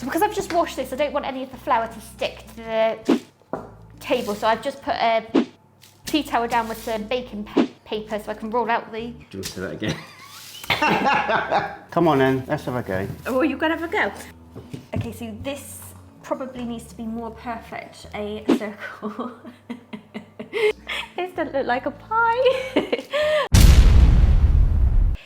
So because I've just washed this, I don't want any of the flour to stick to the table, so I've just put a tea towel down with some baking paper so I can roll out the... Do you want to say that again? Come on then, let's have a go. Oh, you're gonna have a go. Okay, so this probably needs to be more perfect, a circle. This doesn't look like a pie.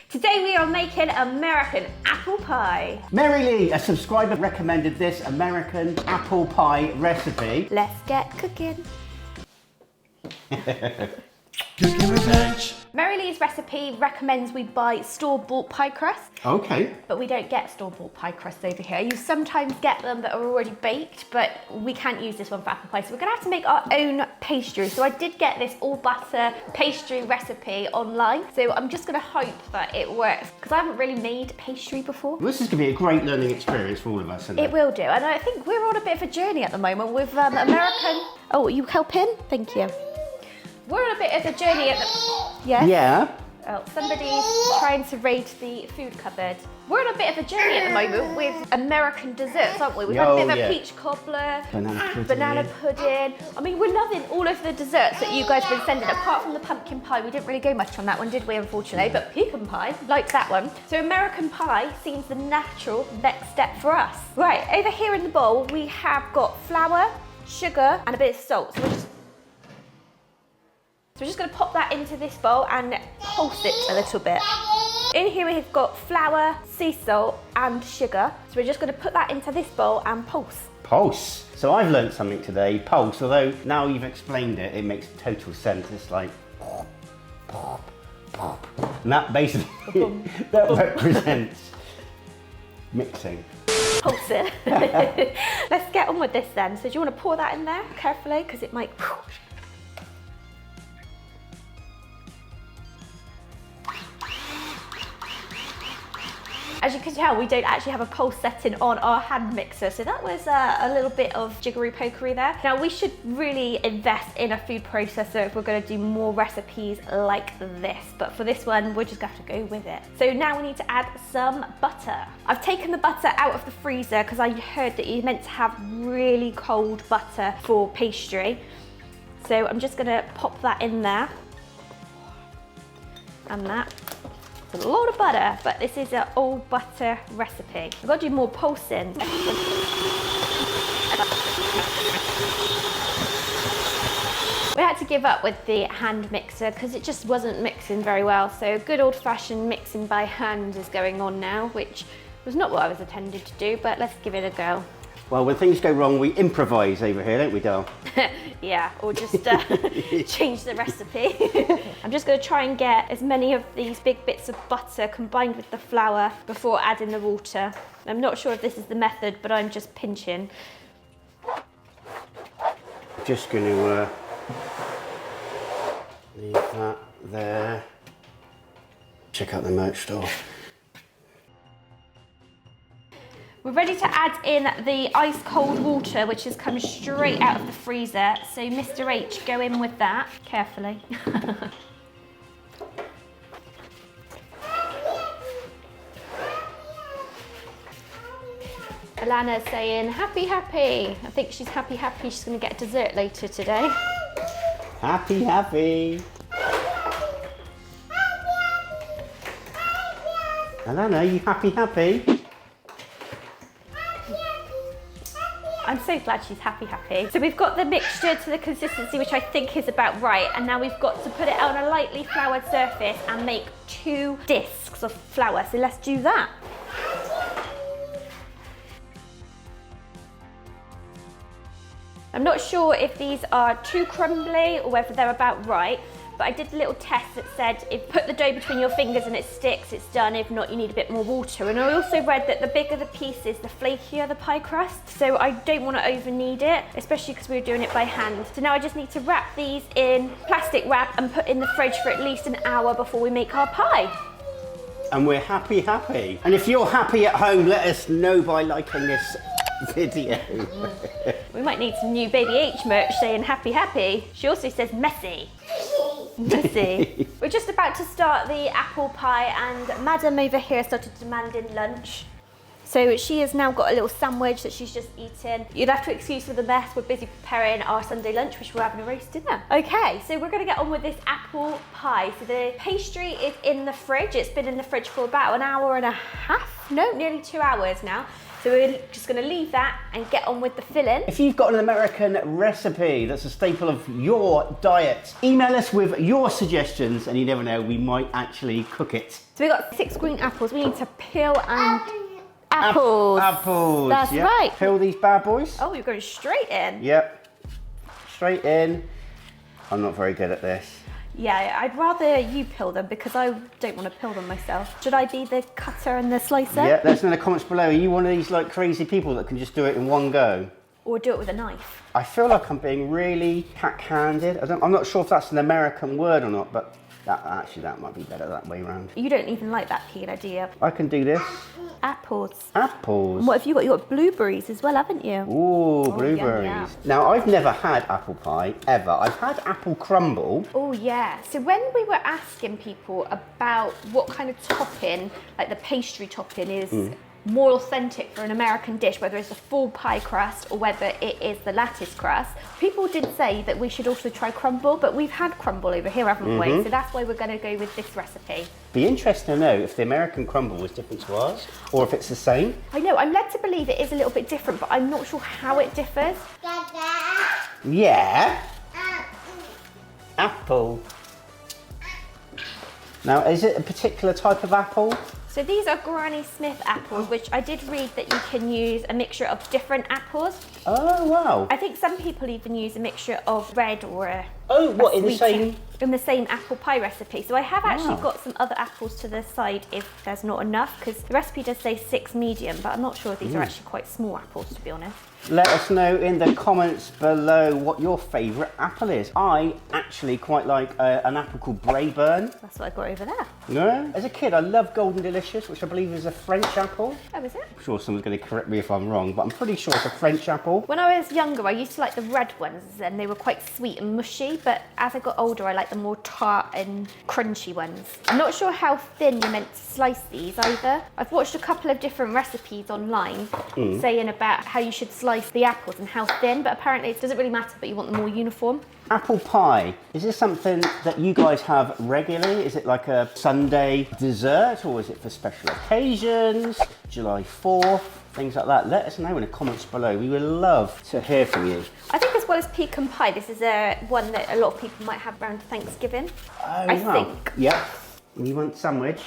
Today we are making American apple pie. Mary Lee, a subscriber, recommended this American apple pie recipe. Let's get cooking. Cooking with H. Mary Lee's recipe recommends we buy store-bought pie crust. Okay. But we don't get store-bought pie crust over here. You sometimes get them that are already baked, but we can't use this one for apple pie, so we're gonna have to make our own pastry. So I did get this all butter pastry recipe online, so I'm just gonna hope that it works, because I haven't really made pastry before. Well, this is gonna be a great learning experience for all of us, isn't it? It will do, and I think we're on a bit of a journey at the moment with American... Oh, you helping? Thank you. We're on a bit of a journey at the... Yes? Yeah. Oh, somebody's trying to raid the food cupboard. We're on a bit of a journey at the moment with American desserts, aren't we? We've had a bit of a peach cobbler, banana pudding. I mean, we're loving all of the desserts that you guys have been sending, apart from the pumpkin pie. We didn't really go much on that one, did we, unfortunately? But pecan pie, like that one. So American pie seems the natural next step for us. Right, over here in the bowl, we have got flour, sugar, and a bit of salt. So we're just going to pop that into this bowl and pulse it a little bit. In here we've got flour, sea salt and sugar. So we're just going to put that into this bowl and pulse. Pulse. So I've learnt something today, pulse, although now you've explained it, it makes total sense. It's like pop, pop, pop. And that basically, that represents mixing. Pulse it. Let's get on with this then. So do you want to pour that in there carefully, because it might... As you can tell, we don't actually have a pulse setting on our hand mixer, so that was a little bit of jiggery-pokery there. Now, we should really invest in a food processor if we're going to do more recipes like this, but for this one, we're just going to have to go with it. So now we need to add some butter. I've taken the butter out of the freezer because I heard that you're meant to have really cold butter for pastry. So I'm just going to pop that in there. And that. A lot of butter, but this is an all butter recipe. I've got to do more pulsing. We had to give up with the hand mixer because it just wasn't mixing very well. So good old fashioned mixing by hand is going on now, which was not what I was intended to do, but let's give it a go. Well, when things go wrong, we improvise over here, don't we, Dal? Yeah, or just change the recipe. I'm just going to try and get as many of these big bits of butter combined with the flour before adding the water. I'm not sure if this is the method, but I'm just pinching. Just going to leave that there. Check out the merch store. We're ready to add in the ice cold water, which has come straight out of the freezer. So Mr. H, go in with that, carefully. Alana's saying, happy, happy. I think she's happy, happy. She's gonna get dessert later today. Happy, happy. Alana, you happy, happy? I'm so glad she's happy, happy. So we've got the mixture to the consistency, which I think is about right. And now we've got to put it on a lightly floured surface and make 2 discs of flour. So let's do that. I'm not sure if these are too crumbly or whether they're about right, but I did a little test that said if you put the dough between your fingers and it sticks, it's done. If not, you need a bit more water. And I also read that the bigger the pieces, the flakier the pie crust. So I don't want to over knead it, especially because we were doing it by hand. So now I just need to wrap these in plastic wrap and put in the fridge for at least an hour before we make our pie. And we're happy, happy. And if you're happy at home, let us know by liking this video. We might need some new Baby H merch saying happy, happy. She also says messy. Messy. We're just about to start the apple pie and Madam over here started demanding lunch. So she has now got a little sandwich that she's just eaten. You'd have to excuse for the mess. We're busy preparing our Sunday lunch, which we're having a roast dinner. Okay, so we're gonna get on with this apple pie. So the pastry is in the fridge. It's been in the fridge for about an hour and a half. No, nearly 2 hours now. So we're just gonna leave that and get on with the filling. If you've got an American recipe that's a staple of your diet, email us with your suggestions and you never know, we might actually cook it. So we've got 6 green apples. We need to peel and... Apples. Apples. That's yep. right. Peel these bad boys. Oh, you're going straight in. Yep. Straight in. I'm not very good at this. Yeah, I'd rather you peel them because I don't want to peel them myself. Should I be the cutter and the slicer? Yeah, let us know in the comments below. Are you one of these like crazy people that can just do it in one go? Or do it with a knife? I feel like I'm being really hack-handed. I'm not sure if that's an American word or not, but that might be better that way around. You don't even like that peeler, do you? I can do this. Apples. Apples. And what have you got? You've got blueberries as well, haven't you? Ooh, blueberries. Yum, yum. Now, I've never had apple pie, ever. I've had apple crumble. Oh, yeah. So when we were asking people about what kind of topping, like the pastry topping is more authentic for an American dish, whether it's a full pie crust or whether it is the lattice crust, people did say that we should also try crumble, but we've had crumble over here, haven't we? So that's why we're going to go with this recipe. Be interesting to know if the American crumble was different to ours or if it's the same. I know, I'm led to believe it is a little bit different, but I'm not sure how it differs. Yeah. Apple. Now, is it a particular type of apple? So these are Granny Smith apples, which I did read that you can use a mixture of different apples. Oh, wow. I think some people even use a mixture of red or a In the sweet same? in the same apple pie recipe. So I have actually got some other apples to the side if there's not enough, because the recipe does say 6 medium, but I'm not sure if these are actually quite small apples, to be honest. Let us know in the comments below what your favourite apple is. I actually quite like an apple called Braeburn. That's what I got over there. No? As a kid, I loved Golden Delicious, which I believe is a French apple. Oh, is it? I'm sure someone's going to correct me if I'm wrong, but I'm pretty sure it's a French apple. When I was younger, I used to like the red ones, and they were quite sweet and mushy, but as I got older, I like the more tart and crunchy ones. I'm not sure how thin you're meant to slice these either. I've watched a couple of different recipes online saying about how you should slice the apples and how thin, but apparently it doesn't really matter, but you want them more uniform. Apple pie, is this something that you guys have regularly? Is it like a Sunday dessert, or is it for special occasions, July 4th, things like that? Let us know in the comments below. We would love to hear from you. I think as well as pecan pie, this is one that a lot of people might have around Thanksgiving. Oh, I wow. think. Yep. You want sandwich?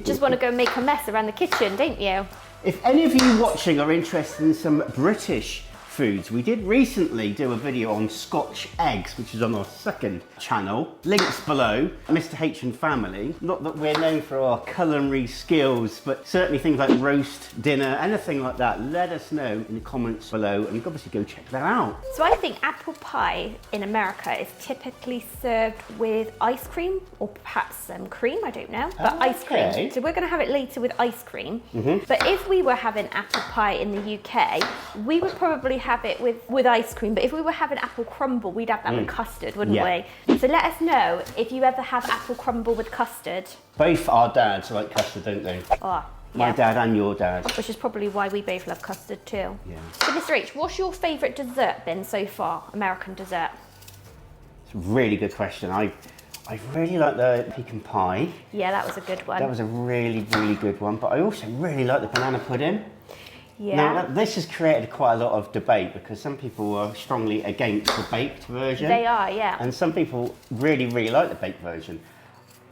Just want to go make a mess around the kitchen, don't you? If any of you watching are interested in some British foods, we did recently do a video on Scotch eggs, which is on our second channel. Links below, Mr. H and family. Not that we're known for our culinary skills, but certainly things like roast dinner, anything like that, let us know in the comments below, and obviously go check that out. So I think apple pie in America is typically served with ice cream, or perhaps some cream, I don't know, but ice cream. So we're going to have it later with ice cream. But if we were having apple pie in the UK, we would probably have it with ice cream, but if we were having apple crumble, we'd have that with custard, wouldn't we? So let us know if you ever have apple crumble with custard. Both our dads like custard, don't they? Oh, My yeah. dad and your dad. Which is probably why we both love custard too. Yeah. So Mr. H, what's your favourite dessert been so far, American dessert? It's a really good question. I really like the pecan pie. Yeah, that was a good one. That was a really, really good one, but I also really like the banana pudding. Yeah. Now, this has created quite a lot of debate because some people are strongly against the baked version. They are, yeah. And some people really, really like the baked version.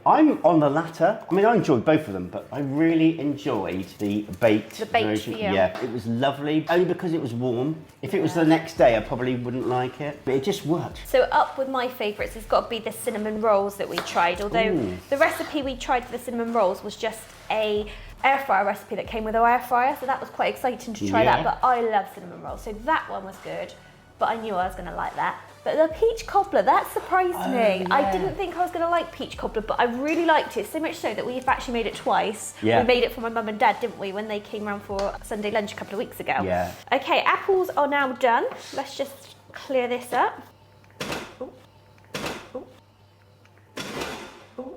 I'm on the latter. I mean, I enjoyed both of them, but I really enjoyed the baked version. for you. Yeah, it was lovely, only because it was warm. If it was the next day, I probably wouldn't like it, but it just worked. So up with my favourites, it's got to be the cinnamon rolls that we tried, although the recipe we tried for the cinnamon rolls was just a air fryer recipe that came with our air fryer, so that was quite exciting to try that, but I love cinnamon rolls, so that one was good, but I knew I was going to like that. But the peach cobbler, that surprised me. Yeah. I didn't think I was going to like peach cobbler, but I really liked it, so much so that we've actually made it twice. Yeah. We made it for my mum and dad, didn't we, when they came round for Sunday lunch a couple of weeks ago. Yeah. Okay, apples are now done. Let's just clear this up. Ooh. Ooh. Ooh.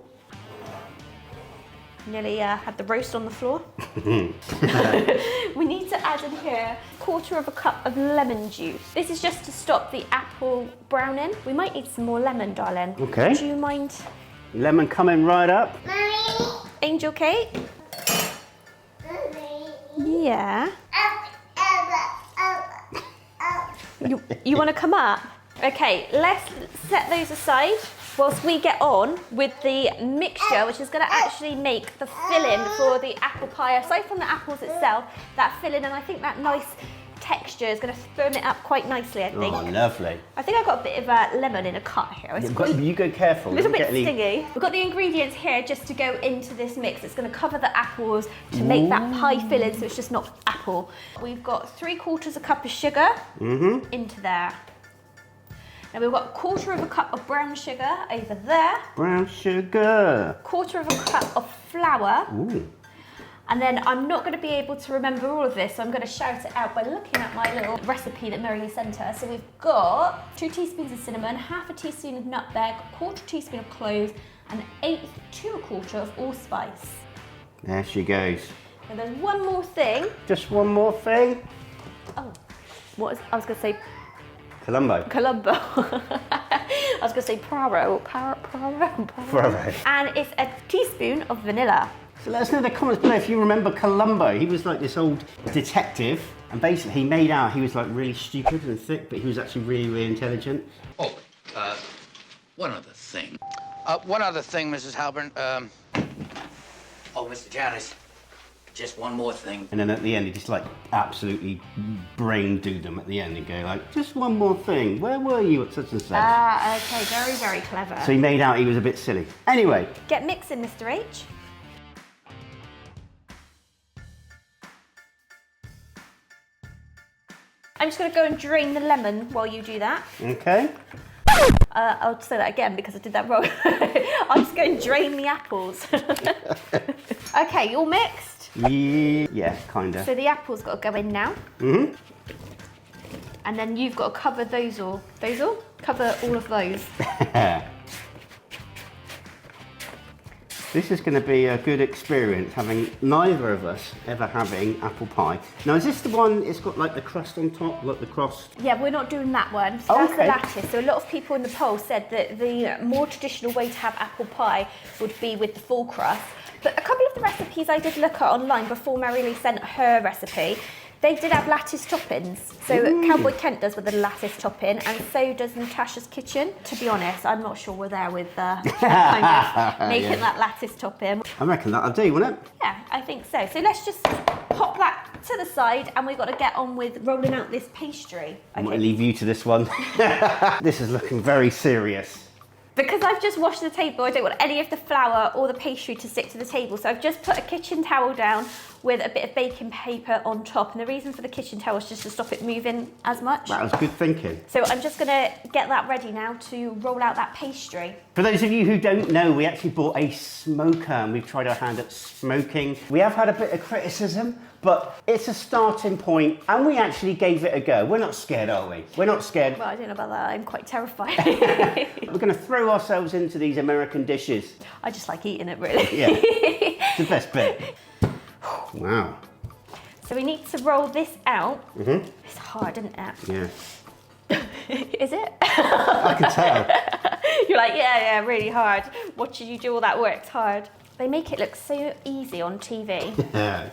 nearly had the roast on the floor. We need to add in here 1/4 cup of lemon juice. This is just to stop the apple browning. We might need some more lemon, darling. Okay. Do you mind? Lemon coming right up. Mommy. Angel Kate? Mommy. Yeah. Up. You want to come up? Okay, let's set those aside whilst we get on with the mixture, which is going to actually make the filling for the apple pie. Aside from the apples itself, that filling, and I think that nice texture is going to firm it up quite nicely, I think. Oh, lovely. I think I've got a bit of lemon in a cut here. You go careful. A little Don't bit get any- stingy. We've got the ingredients here just to go into this mix. It's going to cover the apples to make that pie filling, so it's just not apple. We've got 3/4 cup of sugar into there. Now we've got 1/4 cup of brown sugar over there. Brown sugar. 1/4 cup of flour. Ooh. And then I'm not going to be able to remember all of this, so I'm going to shout it out by looking at my little recipe that Mary sent us. So we've got 2 teaspoons of cinnamon, 1/2 teaspoon of nutmeg, 1/4 teaspoon of cloves, and 1/8 to 1/4 of allspice. There she goes. And there's one more thing. Just one more thing. Oh, I was going to say Colombo. Colombo. I was going to say Praro. Bravo. And it's a teaspoon of vanilla. So let us know in the comments below if you remember Columbo. He was like this old detective, and basically he made out he was like really stupid and thick, but he was actually really, really intelligent. Oh, one other thing. One other thing, Mrs. Halpern. Oh, Mr. Janice, just one more thing. And then at the end, he just like absolutely brain do them at the end and go like, just one more thing. Where were you at such and such? Ah, okay, very, very clever. So he made out he was a bit silly. Anyway, Get mixing, Mr. H. I'm just going to go and drain the lemon while you do that. okay. I'll say that again because I did that wrong. I'm just going to drain the apples. Okay, you all mixed? Yeah, kinda. So the apples got to go in now. And then you've got to cover those all. Those all? Cover all of those. This is going to be a good experience, having neither of us ever having apple pie. Now, is this the one, it's got like the crust on top, like the crust? Yeah, we're not doing that one. So that's the Okay. lattice. So a lot of people in the poll said that the more traditional way to have apple pie would be with the full crust. But a couple of the recipes I did look at online before Mary Lee sent her recipe, they did have lattice toppings. So Cowboy Kent does with a lattice topping, and so does Natasha's Kitchen. To be honest, I'm not sure we're there with kind of making that lattice topping. I reckon that'll do, won't it? Yeah, I think so. So let's just pop that to the side, and we've got to get on with rolling out this pastry. I might leave you to this one. This is looking very serious. Because I've just washed the table, I don't want any of the flour or the pastry to stick to the table. So I've just put a kitchen towel down with a bit of baking paper on top. And the reason for the kitchen towel is just to stop it moving as much. That was good thinking. So I'm just gonna get that ready now to roll out that pastry. For those of you who don't know, we actually bought a smoker and we've tried our hand at smoking. We have had a bit of criticism, but it's a starting point and we actually gave it a go. We're not scared, are we? We're not scared. Well, I don't know about that, I'm quite terrified. We're going to throw ourselves into these American dishes. I just like eating it, really. Yeah, it's the best bit. Wow. So we need to roll this out. It's hard, isn't it? Yeah. Is it? I can tell. You're like, yeah, really hard. Watching you do all that work's hard. They make it look so easy on TV. Yeah.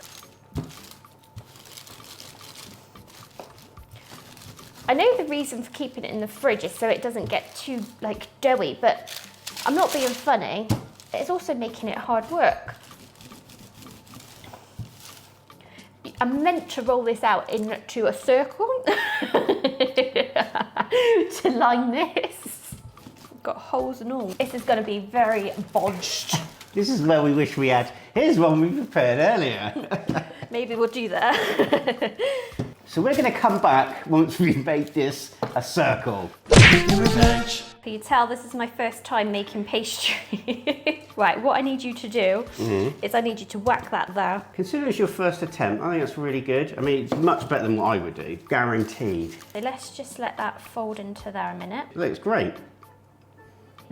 I know the reason for keeping it in the fridge is so it doesn't get too like doughy, but I'm not being funny. It's also making it hard work. I'm meant to roll this out into a circle to line this. Got holes and all. This is going to be very bodged. This is where we wish we had. Here's one we prepared earlier. Maybe we'll do that. So we're going to come back once we've made this a circle. Taking revenge. Can you tell this is my first time making pastry? Right, what I need you to do is I need you to whack that there. Consider it's your first attempt. I think that's really good. I mean, it's much better than what I would do. Guaranteed. So let's just let that fold into there a minute. It looks great.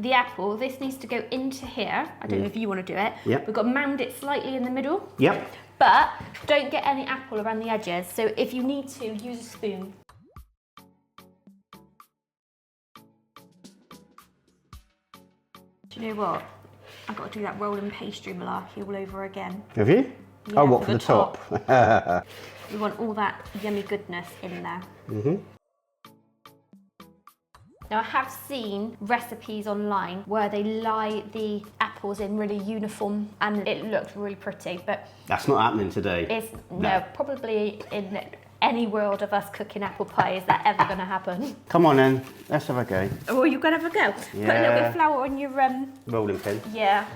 the apple, this needs to go into here. I don't know if you want to do it. Yep. We've got to mound it slightly in the middle. Yep. But don't get any apple around the edges. So if you need to, use a spoon. Do you know what? I've got to do that rolling pastry malarkey all over again. Have you? Yeah, oh, what, for the top? We want all that yummy goodness in there. Now I have seen recipes online where they lie the apples in really uniform and it looks really pretty, but That's not happening today. it's no, probably in any world of us cooking apple pie is that ever going to happen. Come on then, let's have a go. Oh, you're going to have a go. Put a little bit Yeah. of flour on your Rolling pin. yeah.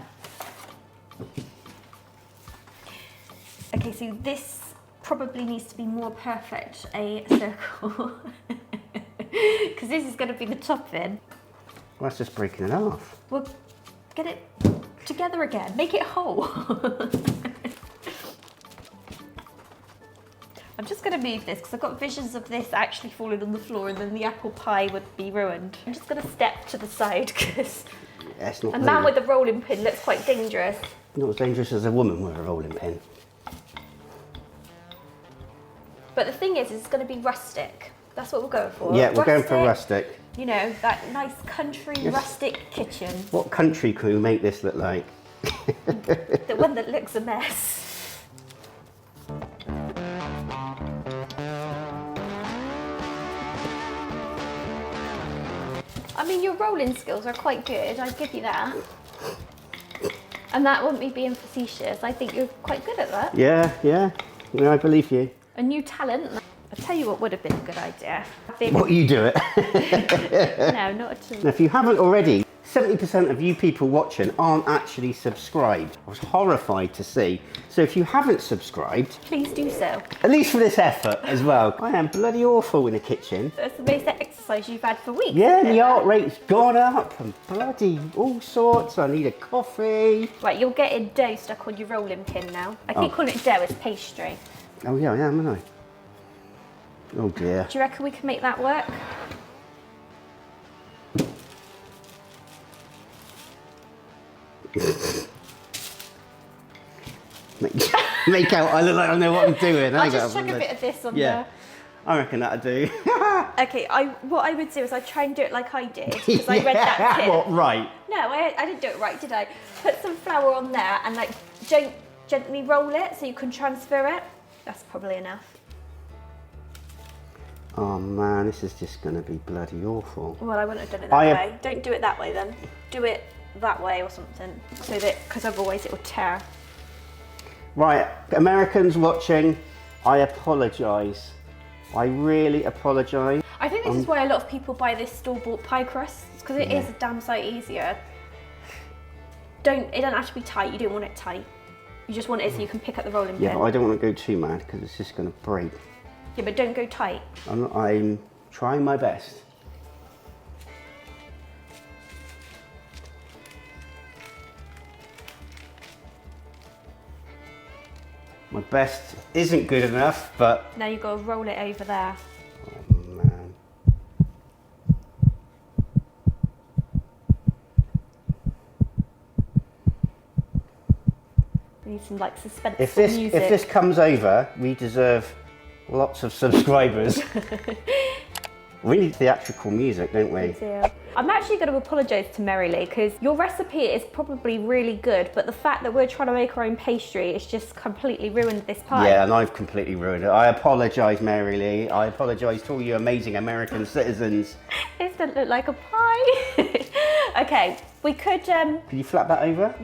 Okay, so this probably needs to be more perfect, a circle. Because this is going to be the topping. Well, that's just breaking it off. Well, get it together again. Make it whole. I'm just going to move this because I've got visions of this actually falling on the floor and then the apple pie would be ruined. I'm just going to step to the side because Yeah, it's not a man really- with a rolling pin looks quite dangerous. Not as dangerous as a woman with a rolling pin. But the thing is it's going to be rustic. That's what we're going for. Yeah, we're going for rustic. You know, that nice country rustic kitchen. What country can we make this look like? The one that looks a mess. I mean, your rolling skills are quite good, I'd give you that. And that wouldn't me being facetious, I think you're quite good at that. Yeah, yeah. No, I believe you. A new talent. I'll tell you what would have been a good idea. What, you do it? No, not at all. Now, if you haven't already, 70% of you people watching aren't actually subscribed. I was horrified to see. So if you haven't subscribed, Please do so. at least for this effort as well. I am bloody awful in the kitchen. That's the most exercise you've had for weeks. Yeah, isn't the it? heart rate's gone up and bloody all sorts. I need a coffee. Right, you're getting dough stuck on your rolling pin now. I keep calling it dough, it's pastry. Oh yeah, I am, aren't I? Oh dear. Do you reckon we can make that work? Make out I look like I know what I'm doing. I'll just chuck a bit of this on Yeah, I reckon that'd do. there. Okay, what I would do is I'd try and do it like I did, because I read that tip. What, right? No, I didn't do it right, did I? Put some flour on there and like gently roll it so you can transfer it. That's probably enough. Oh man, this is just going to be bloody awful. Well, I wouldn't have done it that way. Don't do it that way then. Do it that way or something, so that, because otherwise it will tear. Right, Americans watching, I apologise. I really apologise. I think this is why a lot of people buy this store-bought pie crust, because it is a damn sight easier. It don't have to be tight, you don't want it tight. You just want it so you can pick up the rolling Yeah, pin. but I don't want to go too mad because it's just going to break. Yeah, but don't go tight. I'm trying my best. My best isn't good enough, but Now you've got to roll it over there. oh man. We need some like suspenseful If this music. comes over, we deserve lots of subscribers. We need theatrical music, don't we? Yeah. I'm actually going to apologise to Mary Lee because your recipe is probably really good, but the fact that we're trying to make our own pastry is just completely ruined this pie. Yeah, and I've completely ruined it. I apologise, Mary Lee. I apologise to all you amazing American citizens. This doesn't look like a pie. Okay, we could Can you flap that over?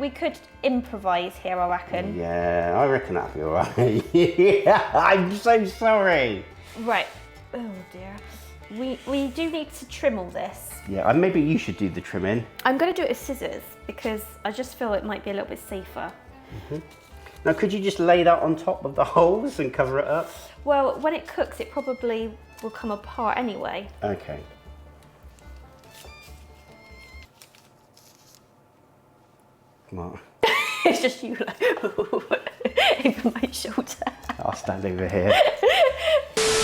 improvise here, I reckon. Yeah, I reckon that'll be alright. Yeah, I'm so sorry. Right. Oh dear. We do need to trim all this. Yeah, and maybe you should do the trimming. I'm going to do it with scissors because I just feel it might be a little bit safer. Now, could you just lay that on top of the holes and cover it up? Well, when it cooks, it probably will come apart anyway. Okay. Come on. It's just you like over my shoulder. I'll stand over here.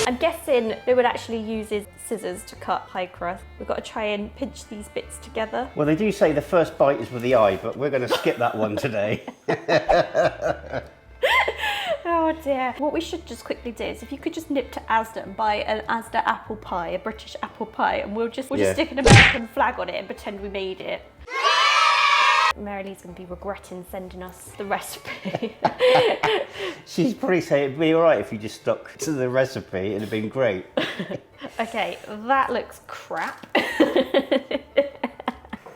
I'm guessing no one actually uses scissors to cut pie crust. We've got to try and pinch these bits together. Well, they do say the first bite is with the eye, but we're going to skip that one today. Oh dear. What we should just quickly do is if you could just nip to Asda and buy an Asda apple pie, a British apple pie, and we'll just stick an American flag on it and pretend we made it. Marilee's going to be regretting sending us the recipe. She'd probably say it'd be all right if you just stuck to the recipe. It'd have been great. Okay, that looks crap.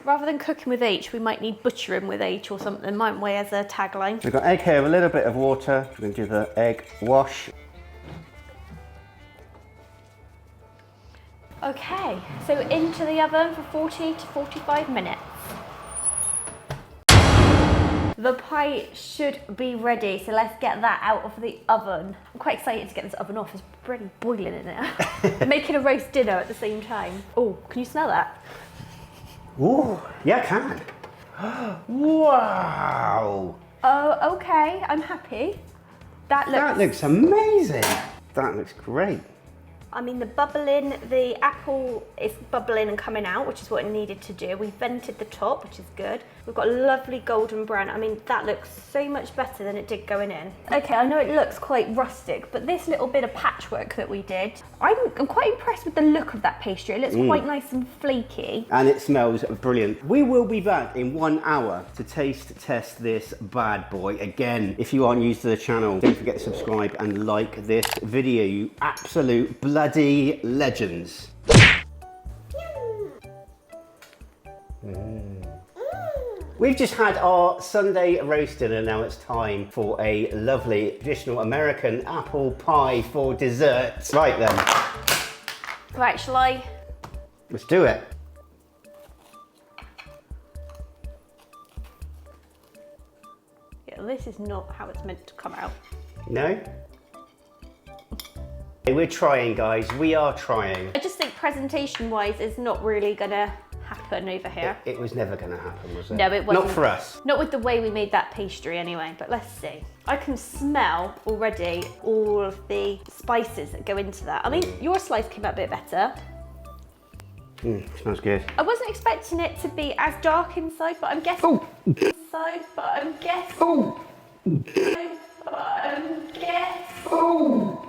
Rather than cooking with H, we might need butchering with H or something, mightn't we, as a tagline? We've got egg here, a little bit of water. We're going to do the egg wash. Okay, so into the oven for 40 to 45 minutes. The pie should be ready, so let's get that out of the oven. I'm quite excited to get this oven off. It's pretty boiling in it. Making a roast dinner at the same time. Oh, can you smell that? Ooh, yeah, I can. Wow. Oh, okay, I'm happy. That looks amazing. That looks great. I mean, the apple is bubbling and coming out, which is what it needed to do. We vented the top, which is good. We've got a lovely golden brown. I mean, that looks so much better than it did going in. Okay, I know it looks quite rustic, but this little bit of patchwork that we did, I'm quite impressed with the look of that pastry. It looks quite nice and flaky. And it smells brilliant. We will be back in 1 hour to taste test this bad boy again. If you aren't new to the channel, don't forget to subscribe and like this video, you absolute bloody legends. We've just had our Sunday roast dinner. Now it's time for a lovely traditional American apple pie for dessert. Right then. Right, shall I? Let's do it. Yeah, this is not how it's meant to come out. No? We're trying, guys. We are trying. I just think presentation-wise is not really gonna happen over here. It was never going to happen, was it? No, it wasn't. Not for us. Not with the way we made that pastry anyway, but let's see. I can smell already all of the spices that go into that. I mean, your slice came out a bit better. Smells good. I wasn't expecting it to be as dark inside, but I'm guessing inside, but I'm guessing. Oh! But I'm guessing. Oh!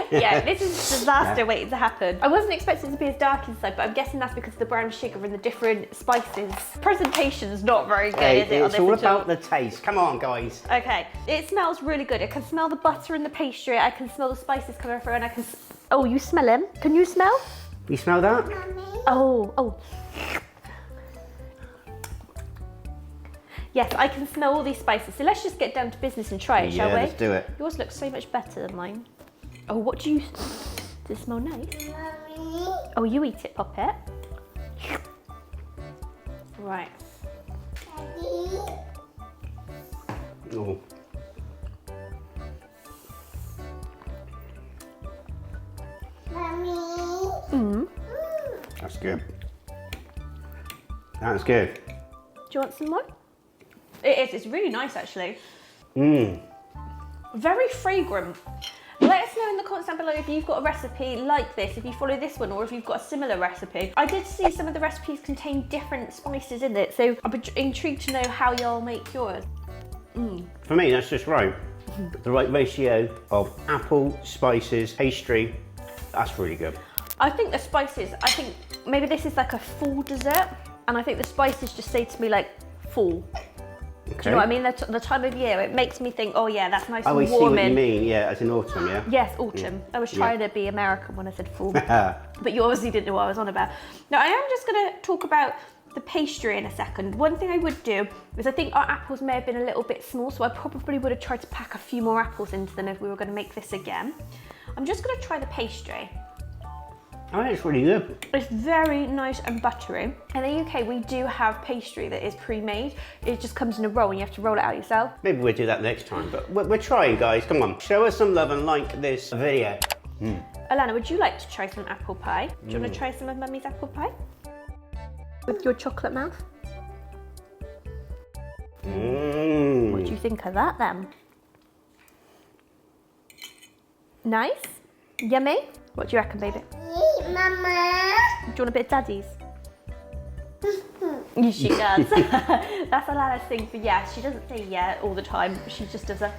Yeah, this is a disaster waiting to happen. I wasn't expecting it to be as dark inside, but I'm guessing that's because of the brown sugar and the different spices. Presentation's not very good, is it? It's all about the taste. Come on, guys. Okay, it smells really good. I can smell the butter in the pastry. I can smell the spices coming through, and I can. Oh, you smell them? Can you smell? You smell that? Oh. Yes, I can smell all these spices. So let's just get down to business and try it, shall we? Yeah, let's do it. Yours looks so much better than mine. Oh, what do you... Does it smell nice? Oh, you eat it, Poppet. Right. Oh. That's good. That's good. Do you want some more? It is. It's really nice, actually. Very fragrant. Let us know in the comments down below if you've got a recipe like this, if you follow this one, or if you've got a similar recipe. I did see some of the recipes contain different spices in it, so I'm intrigued to know how y'all make yours. For me, that's just right. The right ratio of apple, spices, pastry. That's really good. I think the spices, maybe this is like a full dessert, and I think the spices just say to me like full. Okay. Do you know what I mean? The time of year, it makes me think, oh yeah, that's nice Oh, and I see warm what you in. mean. Yeah, as in autumn, yeah? Yes, autumn. I was trying to be American when I said fall. Yeah. But you obviously didn't know what I was on about. Now, I am just going to talk about the pastry in a second. One thing I would do is I think our apples may have been a little bit small, so I probably would have tried to pack a few more apples into them if we were going to make this again. I'm just going to try the pastry. Oh, it's really good. It's very nice and buttery. In the UK, we do have pastry that is pre-made. It just comes in a roll and you have to roll it out yourself. Maybe we'll do that next time, but we're trying, guys. Come on, show us some love and like this video. Alana, would you like to try some apple pie? Do you want to try some of Mummy's apple pie? With your chocolate mouth? What do you think of that then? Nice? Yummy? What do you reckon, baby? Eat, Mama. Do you want a bit of daddy's? She does. That's Alana's thing for yes. She doesn't say yeah all the time. She just does a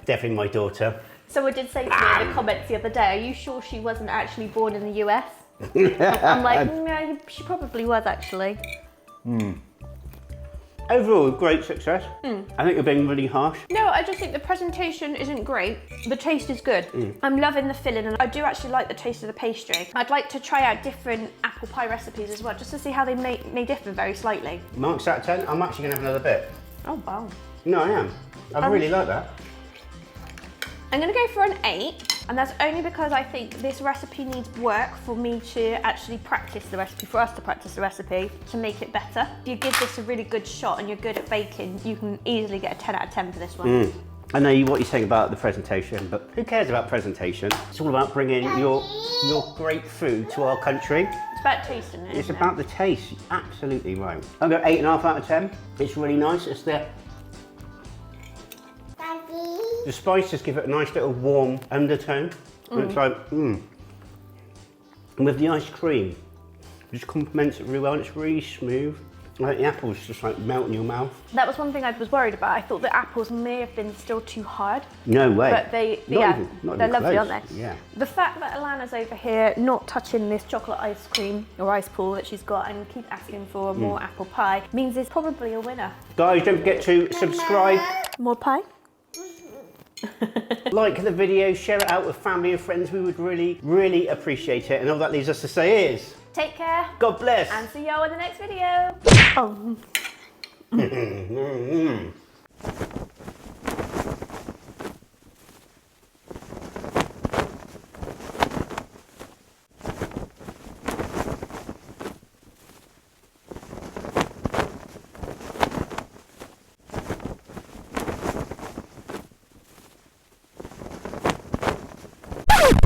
Definitely my daughter. Someone did say to me in the comments the other day, are you sure she wasn't actually born in the US? I'm like, no, she probably was actually. Overall, great success. I think you're being really harsh. No, I just think the presentation isn't great. The taste is good. I'm loving the filling and I do actually like the taste of the pastry. I'd like to try out different apple pie recipes as well, just to see how they may differ very slightly. Marks out of 10. I'm actually going to have another bit. Oh, wow. No, I am. I really like that. I'm gonna go for an 8, and that's only because I think this recipe needs work for me to actually practice the recipe, for us to practice the recipe, to make it better. If you give this a really good shot and you're good at baking, you can easily get a 10 out of 10 for this one. I know what you're saying about the presentation, but who cares about presentation? It's all about bringing your great food to our country. It's about tasting it. It's about the taste. You're absolutely right. I'll go 8.5 out of 10. It's really nice. It's the spices give it a nice little warm undertone. It's like, And with the ice cream, it just complements it really well and it's really smooth. I think the apples just like melt in your mouth. That was one thing I was worried about. I thought the apples may have been still too hard. No way. But they're lovely, aren't they? Yeah. The fact that Alana's over here not touching this chocolate ice cream or ice pool that she's got and keep asking for more apple pie means it's probably a winner. Guys, don't forget to subscribe. More pie? Like the video, share it out with family and friends. We would really, really appreciate it. And all that leaves us to say is... Take care. God bless. And see y'all in the next video. Oh.